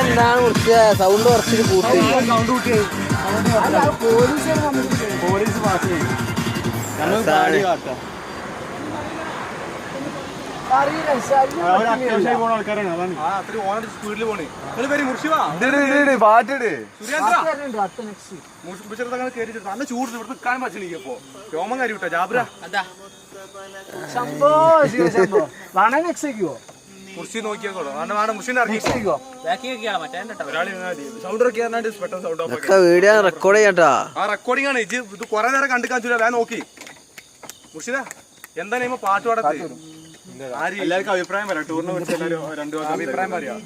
എന്താണ് കുറച്ച് സൗണ്ട് കുറച്ചിട്ട് കൂട്ടി പോലീസ് പാസ് ചെയ്യും. ആൾക്കാരാണ് അതാണ് സ്പീഡിൽ പോണേ. നല്ല ചൂട് ഇവിടെ നിൽക്കാൻ പറ്റണിപ്പോ രോമം കാര്യം വിട്ടോ ജാബ്ര മുർഷി നോക്കിയാക്കോളൂ. വീഡിയോ റെക്കോർഡ് ചെയ്യട്ടാ. ആ റെക്കോർഡിംഗ് ആണ്. ഇത് കൊറേ നേരം കണ്ടു കാണിച്ചില്ല. ഞാൻ നോക്കി മുർഷിദ എന്താണ് പാട്ട് പാടത്ത് എല്ലാവർക്കും അഭിപ്രായം പറയാം. ടൂറിനെ കുറിച്ച് എല്ലാവരും രണ്ടു അഭിപ്രായം പറയാം.